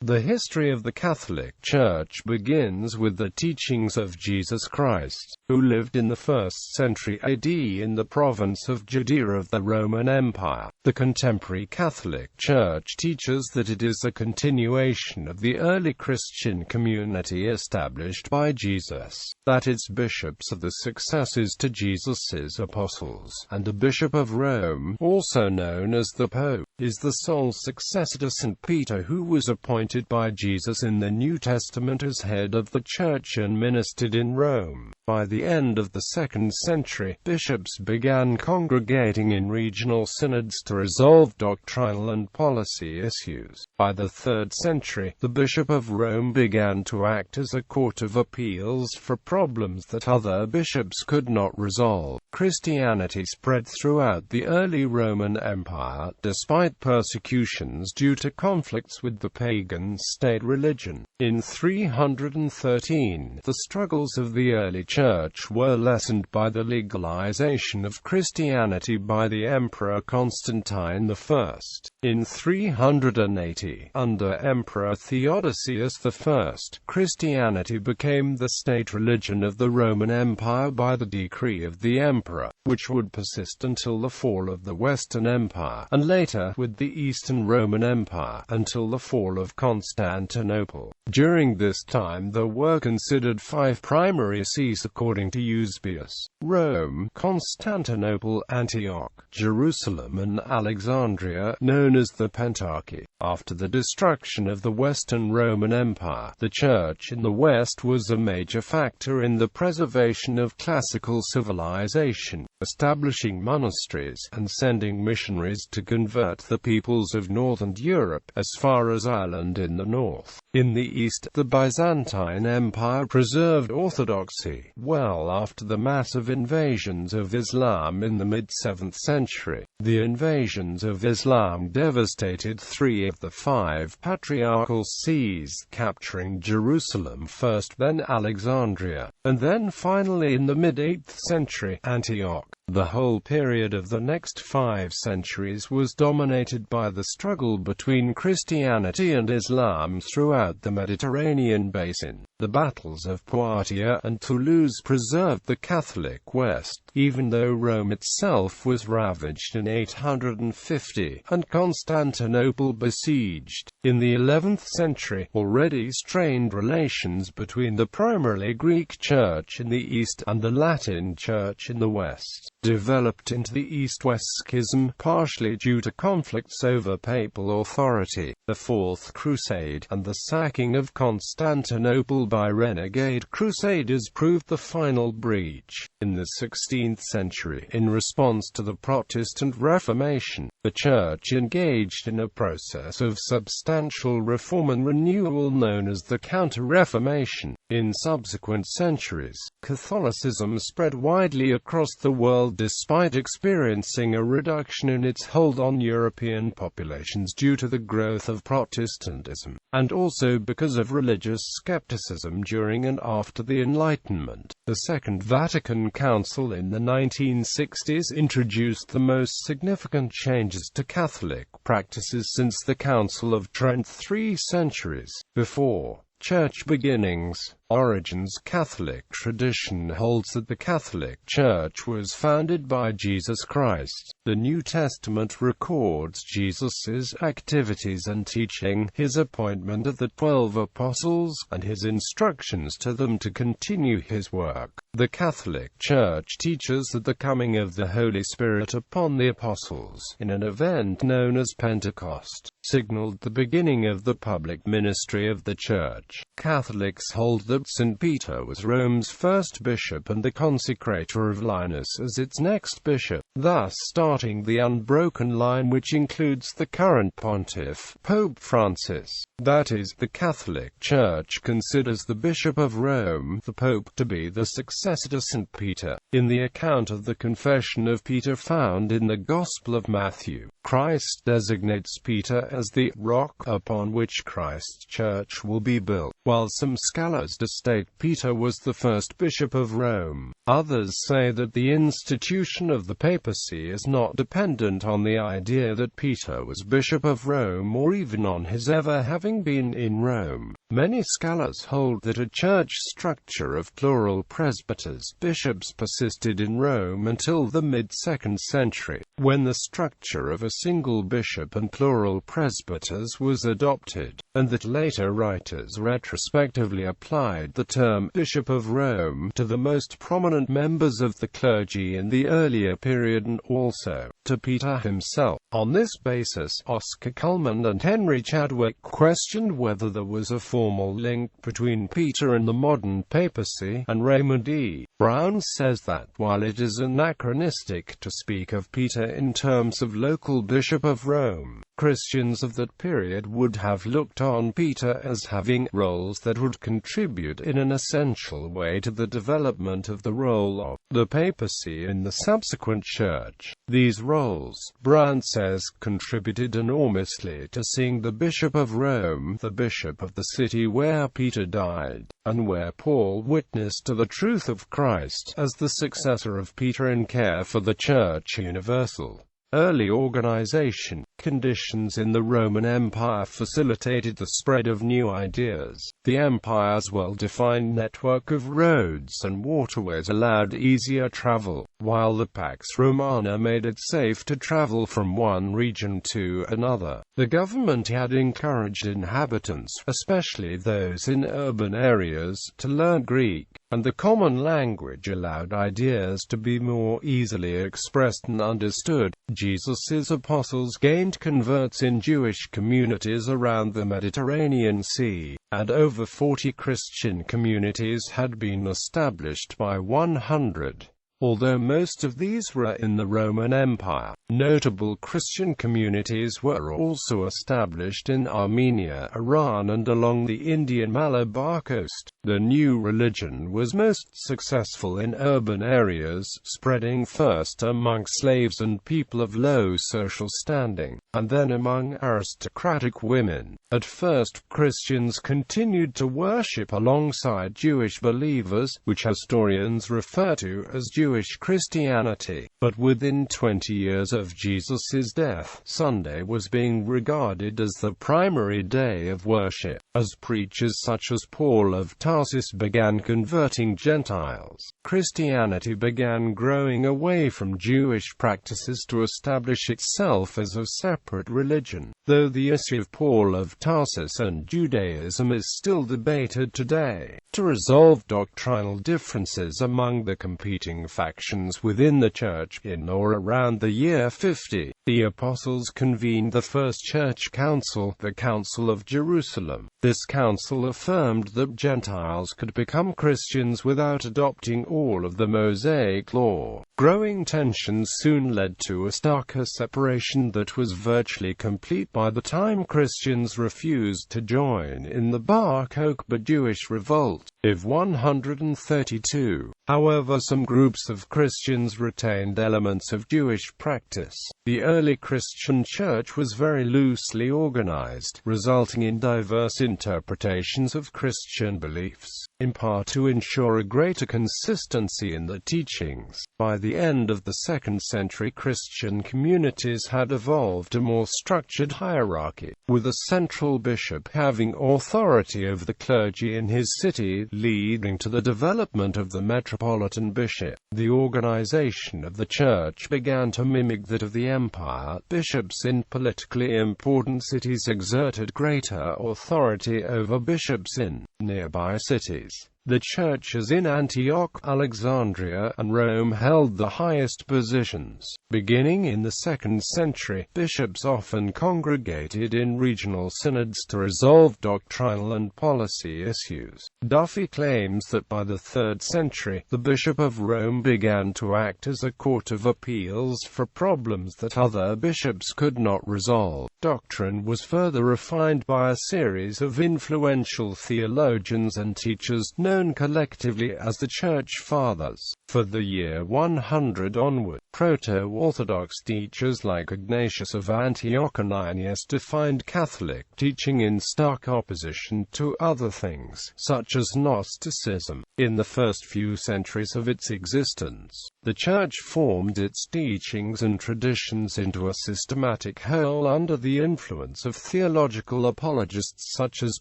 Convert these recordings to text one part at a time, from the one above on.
The history of the Catholic Church begins with the teachings of Jesus Christ, who lived in the 1st century AD in the province of Judea of the Roman Empire. The contemporary Catholic Church teaches that it is a continuation of the early Christian community established by Jesus, that its bishops are the successors to Jesus's apostles, and the Bishop of Rome, also known as the Pope, is the sole successor to St. Peter, who was appointed by Jesus in the New Testament as head of the Church and ministered in Rome. By the end of the 2nd century, bishops began congregating in regional synods to resolve doctrinal and policy issues. By the 3rd century, the Bishop of Rome began to act as a court of appeals for problems that other bishops could not resolve. Christianity spread throughout the early Roman Empire, despite persecutions due to conflicts with the pagan state religion. In 313, the struggles of the early Church were lessened by the legalization of Christianity by the Emperor Constantine I. In 380, under Emperor Theodosius I, Christianity became the state religion of the Roman Empire by the decree of the emperor, which would persist until the fall of the Western Empire, and later, with the Eastern Roman Empire, until the fall of Constantinople. During this time there were considered 5 primary sees according to Eusebius: Rome, Constantinople, Antioch, Jerusalem and Alexandria, known as the Pentarchy. After the destruction of the Western Roman Empire, the Church in the West was a major factor in the preservation of classical civilization, establishing monasteries and sending missionaries to convert the peoples of Northern Europe, as far as Ireland in the north. In the East, the Byzantine Empire preserved orthodoxy, well after the massive invasions of Islam in the mid-7th century. The invasions of Islam devastated 3 of the 5 patriarchal sees, capturing Jerusalem first, then Alexandria, and then finally in the mid-8th century, Antioch. The whole period of the next 5 centuries was dominated by the struggle between Christianity and Islam throughout the Mediterranean basin. The battles of Poitiers and Toulouse preserved the Catholic West, even though Rome itself was ravaged in 850, and Constantinople besieged. In the 11th century, already strained relations between the primarily Greek Church in the East and the Latin Church in the West developed into the East-West Schism, partially due to conflicts over papal authority, the Fourth Crusade, and the sacking of Constantinople by renegade crusaders proved the final breach. In the 16th century, in response to the Protestant Reformation, the Church engaged in a process of substantial reform and renewal known as the Counter-Reformation. In subsequent centuries, Catholicism spread widely across the world despite experiencing a reduction in its hold on European populations due to the growth of Protestantism, and also because of religious skepticism during and after the Enlightenment. The Second Vatican Council in the 1960s introduced the most significant changes to Catholic practices since the Council of Trent 3 centuries before. Church beginnings. Origins. Catholic tradition holds that the Catholic Church was founded by Jesus Christ. The New Testament records Jesus' activities and teaching, his appointment of the 12 apostles, and his instructions to them to continue his work. The Catholic Church teaches that the coming of the Holy Spirit upon the apostles, in an event known as Pentecost, signaled the beginning of the public ministry of the Church. Catholics hold that St. Peter was Rome's first bishop and the consecrator of Linus as its next bishop, thus starting the unbroken line which includes the current pontiff, Pope Francis. That is, the Catholic Church considers the Bishop of Rome, the Pope, to be the successor to St. Peter. In the account of the Confession of Peter found in the Gospel of Matthew, Christ designates Peter as the rock upon which Christ's church will be built, while some scholars scholars state Peter was the first bishop of Rome. Others say that the institution of the papacy is not dependent on the idea that Peter was bishop of Rome or even on his ever having been in Rome. Many scholars hold that a church structure of plural presbyters, bishops persisted in Rome until the mid-2nd century, when the structure of a single bishop and plural presbyters was adopted, and that later writers retrospectively applied the term Bishop of Rome to the most prominent members of the clergy in the earlier period and also to Peter himself. On this basis, Oscar Cullmann and Henry Chadwick questioned whether there was a formal link between Peter and the modern papacy, and Raymond E. Brown says that while it is anachronistic to speak of Peter in terms of local bishop of Rome, Christians of that period would have looked on Peter as having roles that would contribute in an essential way to the development of the role of the papacy in the subsequent church. These roles, Brown says, contributed enormously to seeing the Bishop of Rome, the bishop of the city where Peter died, and where Paul witnessed to the truth of Christ, as the successor of Peter in care for the Church Universal. Early organization conditions in the Roman Empire facilitated the spread of new ideas. The empire's well-defined network of roads and waterways allowed easier travel, while the Pax Romana made it safe to travel from one region to another. The government had encouraged inhabitants, especially those in urban areas, to learn Greek, and the common language allowed ideas to be more easily expressed and understood. Jesus' apostles gained converts in Jewish communities around the Mediterranean Sea, and over 40 Christian communities had been established by 100. Although most of these were in the Roman Empire, notable Christian communities were also established in Armenia, Iran, and along the Indian Malabar coast. The new religion was most successful in urban areas, spreading first among slaves and people of low social standing, and then among aristocratic women. At first, Christians continued to worship alongside Jewish believers, which historians refer to as Jewish Christianity. But within 20 years of Jesus' death, Sunday was being regarded as the primary day of worship, as preachers such as Paul of Tarsus began converting Gentiles. Christianity began growing away from Jewish practices to establish itself as a separate religion, though the issue of Paul of Tarsus and Judaism is still debated today. To resolve doctrinal differences among the competing factions within the church, in or around the year 50, the apostles convened the First Church Council, the Council of Jerusalem. This council affirmed that Gentiles could become Christians without adopting all of the Mosaic Law. Growing tensions soon led to a starker separation that was virtually complete by the time Christians refused to join in the Bar Kokhba Jewish revolt of 132. However, some groups of Christians retained elements of Jewish practice. The early Christian church was very loosely organized, resulting in diverse interpretations of Christian beliefs, in part to ensure a greater consistency in the teachings. By the end of the 2nd century, Christian communities had evolved a more structured hierarchy, with a central bishop having authority over the clergy in his city, leading to the development of the metropolitan bishop. The organization of the church began to mimic that of the empire. Bishops in politically important cities exerted greater authority over bishops in nearby cities. The churches in Antioch, Alexandria, and Rome held the highest positions. Beginning in the 2nd century, bishops often congregated in regional synods to resolve doctrinal and policy issues. Duffy claims that by the 3rd century, the Bishop of Rome began to act as a court of appeals for problems that other bishops could not resolve. Doctrine was further refined by a series of influential theologians and teachers known known collectively as the Church Fathers. For the year 100 onward, Proto-Orthodox teachers like Ignatius of Antioch and Irenaeus defined Catholic teaching in stark opposition to other things, such as Gnosticism. In the first few centuries of its existence, the Church formed its teachings and traditions into a systematic whole under the influence of theological apologists such as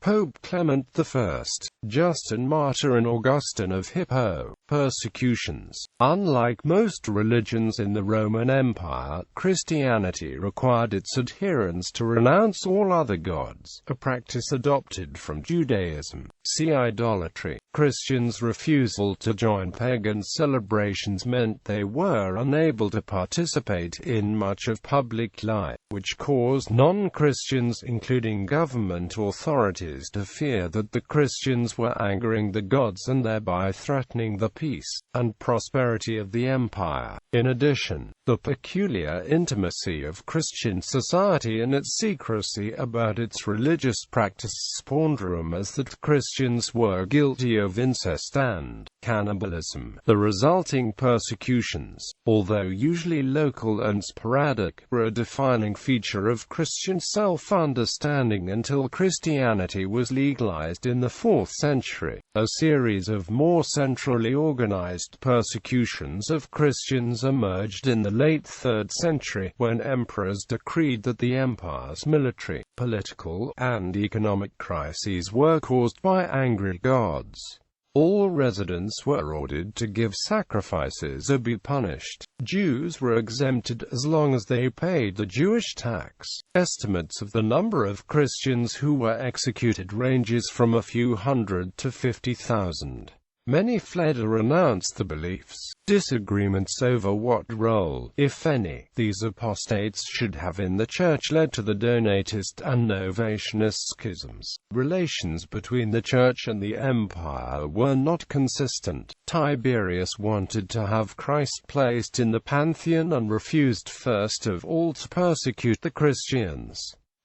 Pope Clement I, Justin Martyr and Augustine of Hippo. Persecutions. Unlike most religions in the Roman Empire, Christianity required its adherents to renounce all other gods, a practice adopted from Judaism. See idolatry. Christians' refusal to join pagan celebrations meant they were unable to participate in much of public life, which caused non-Christians, including government authorities, to fear that the Christians were angering the gods and thereby threatening the peace and prosperity of the empire. In addition, the peculiar intimacy of Christian society and its secrecy about its religious practice spawned rumors that Christians were guilty of incest and cannibalism. The resulting persecutions, although usually local and sporadic, were a defining feature of Christian self-understanding until Christianity was legalized in the 4th century. A series of more centrally organized persecutions of Christians emerged in the late 3rd century, when emperors decreed that the empire's military, political, and economic crises were caused by angry gods. All residents were ordered to give sacrifices or be punished. Jews were exempted as long as they paid the Jewish tax. Estimates of the number of Christians who were executed ranges from a few hundred to 50,000. Many fled or renounced the beliefs. Disagreements over what role, if any, these apostates should have in the Church led to the Donatist and Novatianist schisms. Relations between the Church and the Empire were not consistent. Tiberius wanted to have Christ placed in the Pantheon and refused first of all to persecute the Christians.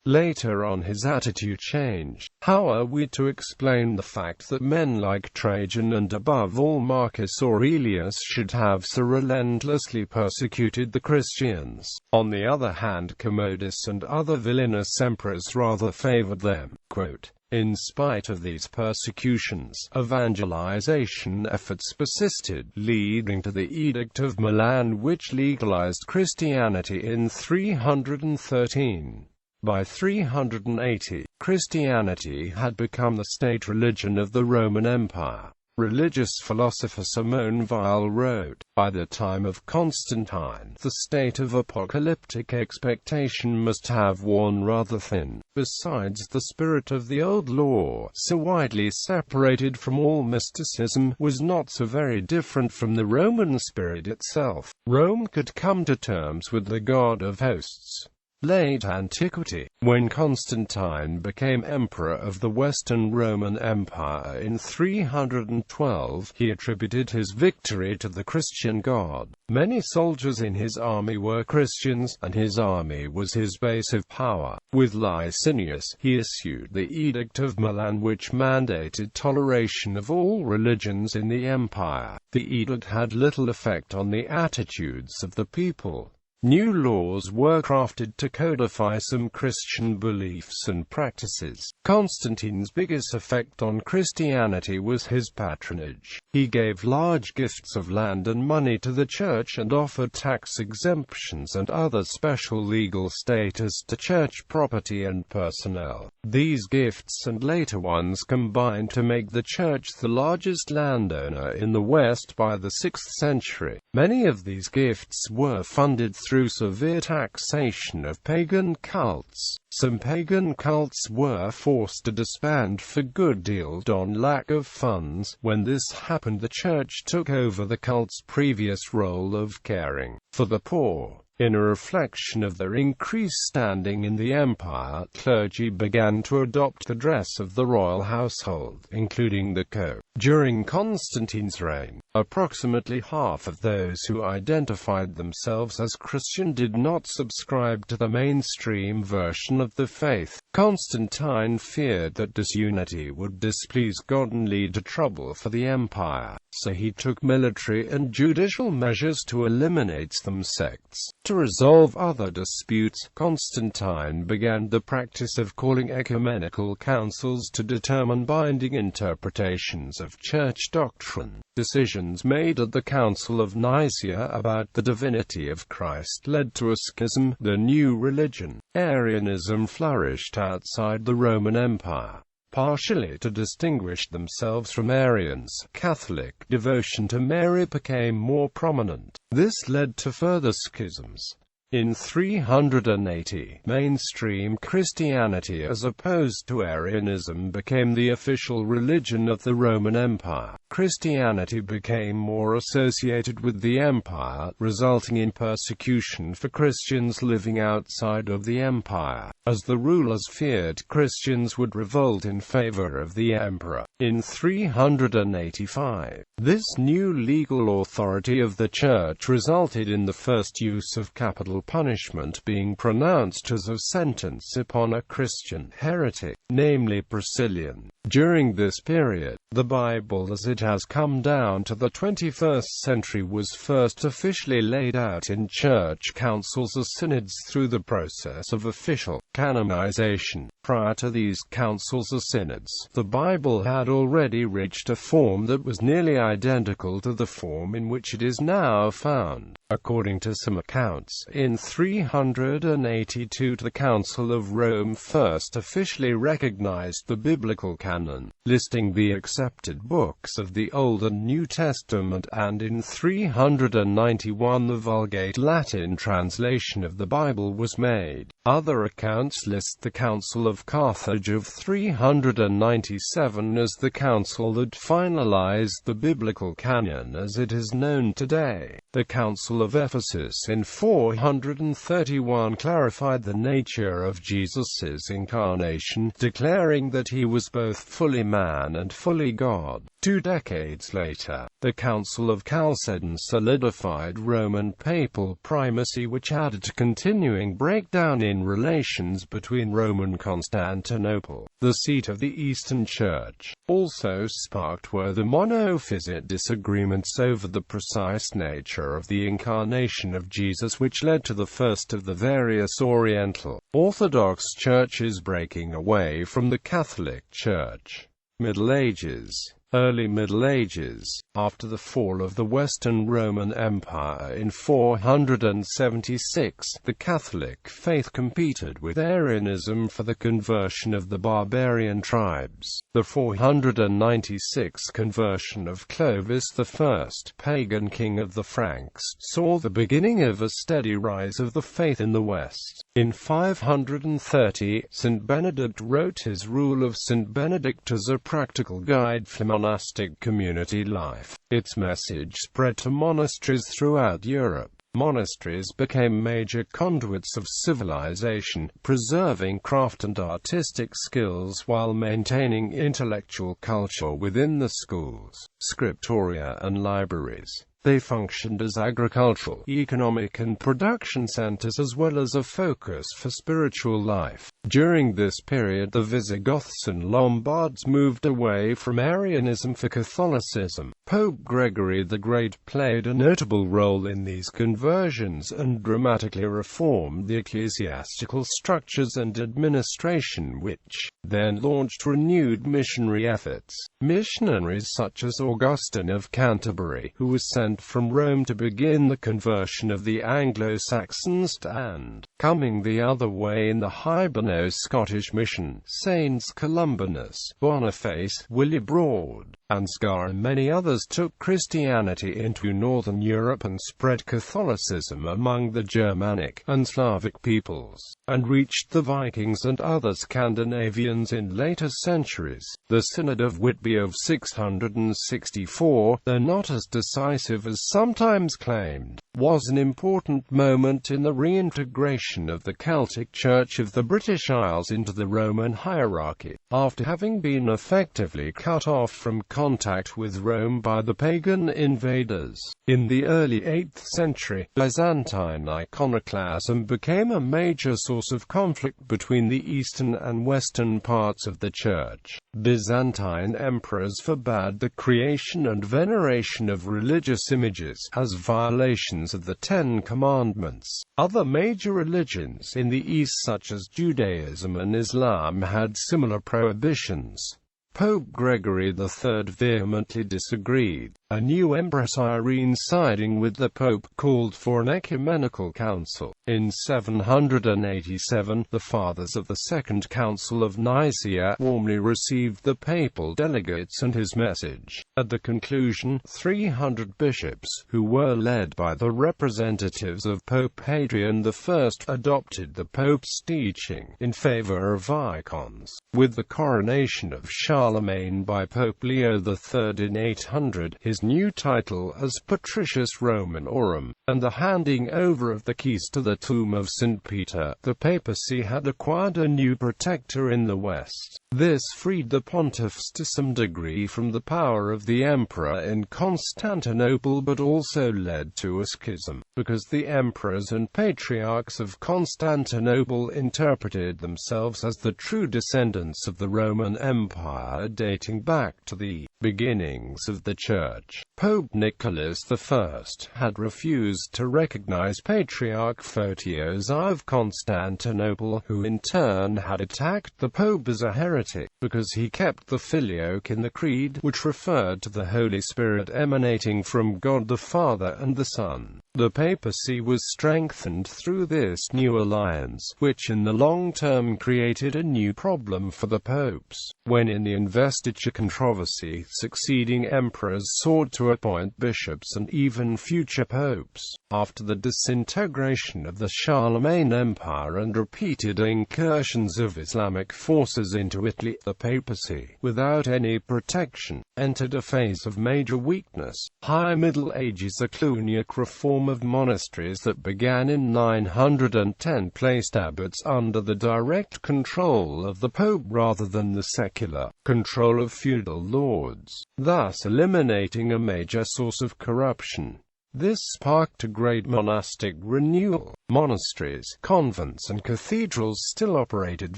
Later on his attitude changed. How are we to explain the fact that men like Trajan and above all Marcus Aurelius should have so relentlessly persecuted the Christians? On the other hand, Commodus and other villainous emperors rather favored them. Quote, "In spite of these persecutions, evangelization efforts persisted, leading to the Edict of Milan, which legalized Christianity in 313. By 380, Christianity had become the state religion of the Roman Empire. Religious philosopher Simone Weil wrote, "By the time of Constantine, the state of apocalyptic expectation must have worn rather thin. Besides, the spirit of the old law, so widely separated from all mysticism, was not so very different from the Roman spirit itself. Rome could come to terms with the God of hosts." Late antiquity. When Constantine became emperor of the Western Roman Empire in 312, he attributed his victory to the Christian God. Many soldiers in his army were Christians, and his army was his base of power. With Licinius, he issued the Edict of Milan, which mandated toleration of all religions in the empire. The edict had little effect on the attitudes of the people. New laws were crafted to codify some Christian beliefs and practices. Constantine's biggest effect on Christianity was his patronage. He gave large gifts of land and money to the Church and offered tax exemptions and other special legal status to Church property and personnel. These gifts and later ones combined to make the Church the largest landowner in the West by the 6th century. Many of these gifts were funded through severe taxation of pagan cults. Some pagan cults were forced to disband for good deal on lack of funds. When this happened, the Church took over the cult's previous role of caring for the poor. In a reflection of their increased standing in the empire, clergy began to adopt the dress of the royal household, including the coat. During Constantine's reign, approximately half of those who identified themselves as Christian did not subscribe to the mainstream version of the faith. Constantine feared that disunity would displease God and lead to trouble for the empire, so he took military and judicial measures to eliminate some sects. To resolve other disputes, Constantine began the practice of calling ecumenical councils to determine binding interpretations of church doctrine. Decisions made at the Council of Nicaea about the divinity of Christ led to a schism, the new religion. Arianism flourished outside the Roman Empire. Partially to distinguish themselves from Arians, Catholic devotion to Mary became more prominent. This led to further schisms. In 380, mainstream Christianity as opposed to Arianism became the official religion of the Roman Empire. Christianity became more associated with the empire, resulting in persecution for Christians living outside of the empire, as the rulers feared Christians would revolt in favor of the emperor. In 385, this new legal authority of the Church resulted in the first use of capital punishment being pronounced as a sentence upon a Christian heretic, namely Priscillian. During this period, the Bible as it has come down to the 21st century was first officially laid out in church councils as synods through the process of official canonization. Prior to these councils as synods, the Bible had already reached a form that was nearly identical to the form in which it is now found. According to some accounts, in 382 the Council of Rome first officially recognized the biblical canon, listing the accepted books of the Old and New Testament, and in 391 the Vulgate Latin translation of the Bible was made. Other accounts list the Council of Carthage of 397 as the council that finalized the biblical canon as it is known today. The Council of Ephesus in 431 clarified the nature of Jesus' incarnation, declaring that he was both fully man and fully God. 2 decades later, the Council of Chalcedon solidified Roman papal primacy, which added to continuing breakdown in relations between Rome and Constantinople, the seat of the Eastern Church. Also sparked were the monophysite disagreements over the precise nature of the incarnation of Jesus, which led to the first of the various Oriental Orthodox churches breaking away from the Catholic Church. Middle Ages. Early Middle Ages. After the fall of the Western Roman Empire in 476, the Catholic faith competed with Arianism for the conversion of the barbarian tribes. The 496 conversion of Clovis I, pagan king of the Franks, saw the beginning of a steady rise of the faith in the West. In 530, St. Benedict wrote his Rule of St. Benedict as a practical guide for monastic community life. Its message spread to monasteries throughout Europe. Monasteries became major conduits of civilization, preserving craft and artistic skills while maintaining intellectual culture within the schools, scriptoria and libraries. They functioned as agricultural, economic and production centers as well as a focus for spiritual life. During this period the Visigoths and Lombards moved away from Arianism for Catholicism. Pope Gregory the Great played a notable role in these conversions and dramatically reformed the ecclesiastical structures and administration, which then launched renewed missionary efforts. Missionaries such as Augustine of Canterbury, who was sent from Rome to begin the conversion of the Anglo-Saxons, and coming the other way in the Hiberno-Scottish mission, Saints Columbanus, Boniface, Willibrord, Ansgar and many others took Christianity into northern Europe and spread Catholicism among the Germanic and Slavic peoples, and reached the Vikings and other Scandinavians in later centuries. The Synod of Whitby of 664, though not as decisive as sometimes claimed, was an important moment in the reintegration of the Celtic Church of the British Isles into the Roman hierarchy, after having been effectively cut off from contact with Rome by the pagan invaders. In the early 8th century, Byzantine iconoclasm became a major source of conflict between the eastern and western parts of the Church. Byzantine emperors forbade the creation and veneration of religious images as violations of the Ten Commandments. Other major religions in the East such as Judaism and Islam had similar prohibitions. Pope Gregory III vehemently disagreed. A new Empress Irene, siding with the Pope, called for an ecumenical council. In 787, the Fathers of the Second Council of Nicaea warmly received the papal delegates and his message. At the conclusion, 300 bishops, who were led by the representatives of Pope Hadrian I, adopted the Pope's teaching in favor of icons. With the coronation of Charlemagne by Pope Leo III in 800, his new title as Patricius Romanorum, and the handing over of the keys to the tomb of St. Peter, the papacy had acquired a new protector in the West. This freed the pontiffs to some degree from the power of the emperor in Constantinople, but also led to a schism, because the emperors and patriarchs of Constantinople interpreted themselves as the true descendants of the Roman Empire, dating back to the beginnings of the Church. Pope Nicholas I had refused to recognize Patriarch Photios I of Constantinople, who in turn had attacked the Pope as a heretic, because he kept the Filioque in the Creed, which referred to the Holy Spirit emanating from God the Father and the Son. The papacy was strengthened through this new alliance, which in the long term created a new problem for the popes. When in the investiture controversy, succeeding emperors sought to appoint bishops and even future popes. After the disintegration of the Charlemagne Empire and repeated incursions of Islamic forces into Italy, the papacy, without any protection, entered a phase of major weakness. High Middle Ages. A Cluniac reform of monasteries that began in 910 placed abbots under the direct control of the Pope rather than the secular control of feudal lords, thus eliminating a major source of corruption. This sparked a great monastic renewal. Monasteries, convents and cathedrals still operated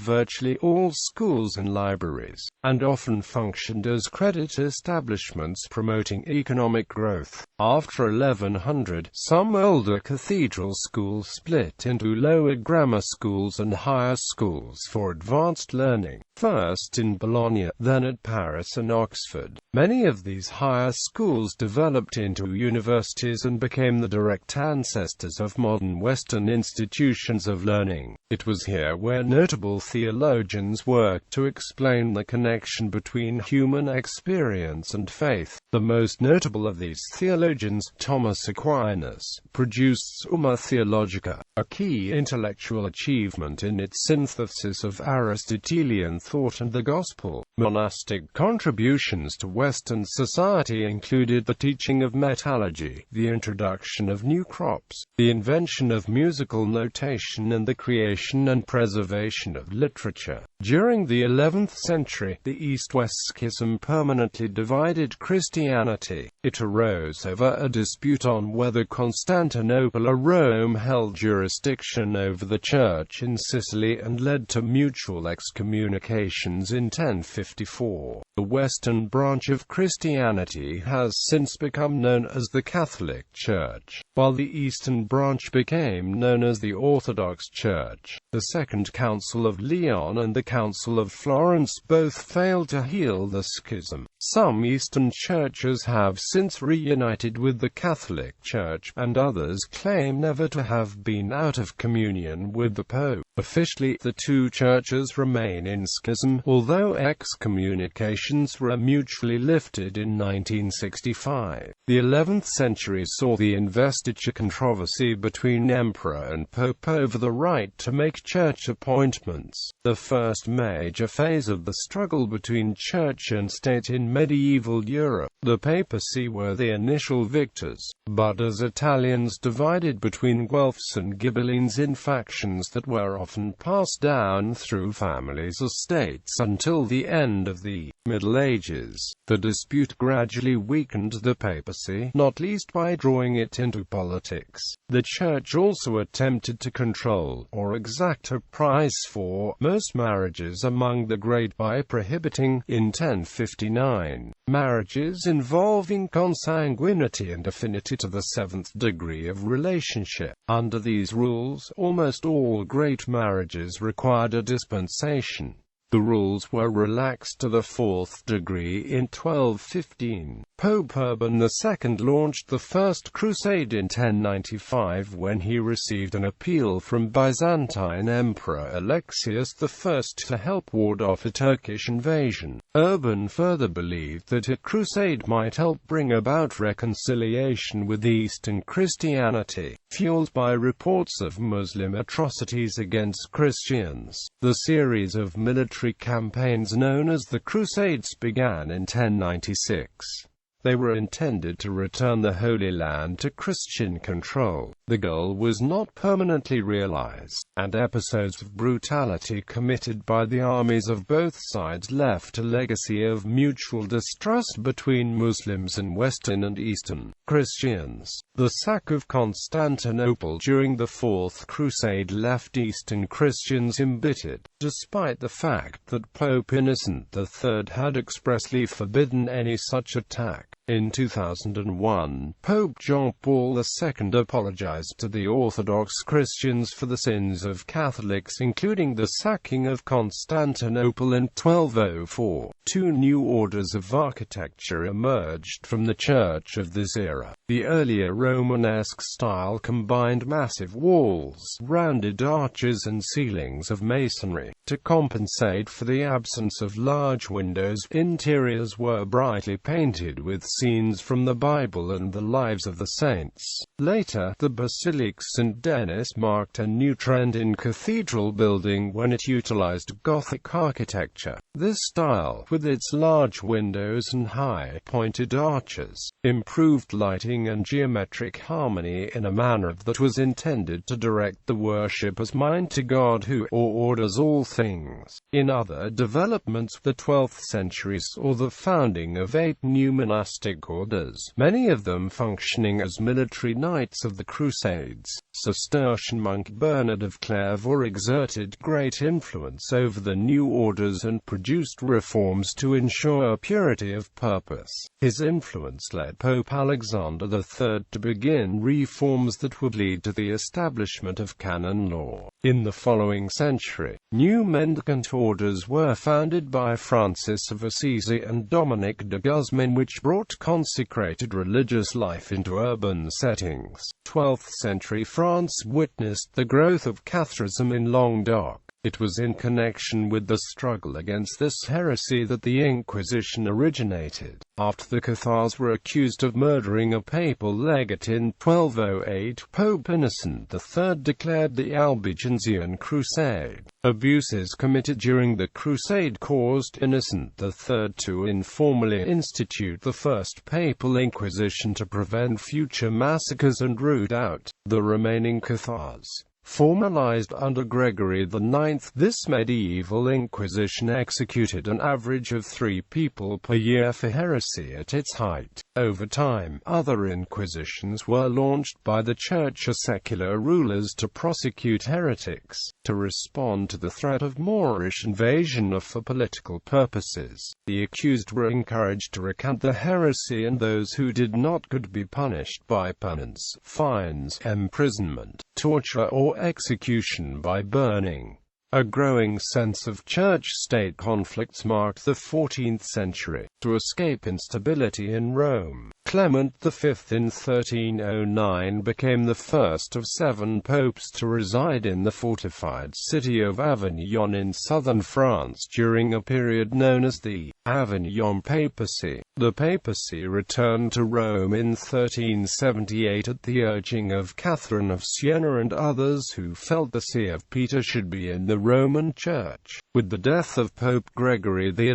virtually all schools and libraries, and often functioned as credit establishments promoting economic growth. After 1100, some older cathedral schools split into lower grammar schools and higher schools for advanced learning, first in Bologna, then at Paris and Oxford. Many of these higher schools developed into universities and became the direct ancestors of modern Western institutions of learning. It was here where notable theologians worked to explain the connection between human experience and faith. The most notable of these theologians, Thomas Aquinas, produced Summa Theologica, a key intellectual achievement in its synthesis of Aristotelian thought and the Gospel. Monastic contributions to Western society included the teaching of metallurgy, the introduction of new crops, the invention of musical notation, and the creation and preservation of literature. During the 11th century, the East-West schism permanently divided Christianity. It arose over a dispute on whether Constantinople or Rome held jurisdiction over the Church in Sicily, and led to mutual excommunications in 1054. The Western branch of Christianity has since become known as the Catholic Church, while the Eastern branch became known as the Orthodox Church. The Second Council of Lyon and the Council of Florence both failed to heal the schism. Some Eastern churches have since reunited with the Catholic Church, and others claim never to have been out of communion with the Pope. Officially, the two churches remain in schism, although excommunications were mutually lifted in 1965. The 11th century saw the investiture controversy between emperor and pope over the right to make church appointments. The first major phase of the struggle between church and state in medieval Europe The papacy were the initial victors, but as Italians divided between Guelphs and Ghibellines in factions that were often passed down through families or states until the end of the Middle Ages, the dispute gradually weakened the papacy, not least by drawing it into politics. The Church also attempted to control, or exact a price for, most marriages among the great by prohibiting, in 1059, marriages involving consanguinity and affinity to the seventh degree of relationship. Under these rules, almost all great marriages required a dispensation. The rules were relaxed to the fourth degree in 1215. Pope Urban II launched the First Crusade in 1095 when he received an appeal from Byzantine Emperor Alexius I to help ward off a Turkish invasion. Urban further believed that a crusade might help bring about reconciliation with Eastern Christianity, fueled by reports of Muslim atrocities against Christians. The series of military campaigns known as the Crusades began in 1096. They were intended to return the Holy Land to Christian control. The goal was not permanently realized, and episodes of brutality committed by the armies of both sides left a legacy of mutual distrust between Muslims and Western and Eastern Christians. The sack of Constantinople during the Fourth Crusade left Eastern Christians embittered, despite the fact that Pope Innocent III had expressly forbidden any such attack. In 2001, Pope John Paul II apologized to the Orthodox Christians for the sins of Catholics, including the sacking of Constantinople in 1204. Two new orders of architecture emerged from the church of this era. The earlier Romanesque style combined massive walls, rounded arches and ceilings of masonry. To compensate for the absence of large windows, interiors were brightly painted with scenes from the Bible and the lives of the saints. Later, the Basilique Saint-Denis marked a new trend in cathedral building when it utilized Gothic architecture. This style, with its large windows and high, pointed arches, improved lighting and geometric harmony in a manner that was intended to direct the worshipper's mind to God who orders all things. In other developments, the 12th century saw the founding of 8 new monastic orders, many of them functioning as military knights of the Crusades. Cistercian monk Bernard of Clairvaux exerted great influence over the new orders and produced reforms to ensure purity of purpose. His influence led Pope Alexander III to begin reforms that would lead to the establishment of canon law. In the following century, new mendicant orders were founded by Francis of Assisi and Dominic de Guzman, which brought consecrated religious life into urban settings. 12th century France witnessed the growth of Catholicism in Languedoc. It was in connection with the struggle against this heresy that the Inquisition originated. After the Cathars were accused of murdering a papal legate in 1208, Pope Innocent III declared the Albigensian Crusade. Abuses committed during the crusade caused Innocent III to informally institute the First Papal Inquisition to prevent future massacres and root out the remaining Cathars. Formalized under Gregory IX, this medieval Inquisition executed an average of 3 people per year for heresy at its height. Over time, other inquisitions were launched by the Church or secular rulers to prosecute heretics, to respond to the threat of Moorish invasion or for political purposes. The accused were encouraged to recant the heresy, and those who did not could be punished by penance, fines, imprisonment, torture or execution by burning. A growing sense of church-state conflicts marked the 14th century. To escape instability in Rome, Clement V in 1309 became the first of 7 popes to reside in the fortified city of Avignon in southern France during a period known as the Avignon Papacy. The papacy returned to Rome in 1378 at the urging of Catherine of Siena and others who felt the See of Peter should be in the Roman Church. With the death of Pope Gregory XI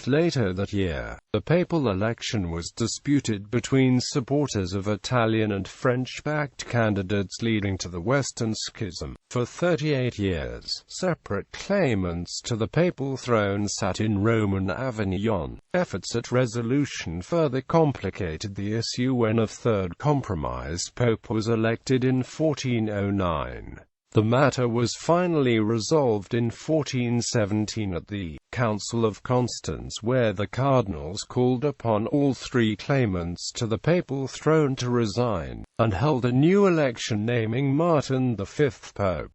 later that year, the papal election was disputed between supporters of Italian and French-backed candidates, leading to the Western Schism. For 38 years, separate claimants to the papal throne sat in Rome and Avignon. Efforts at resolution further complicated the issue when a third compromised pope was elected in 1409. The matter was finally resolved in 1417 at the Council of Constance, where the cardinals called upon all three claimants to the papal throne to resign, and held a new election naming Martin V pope.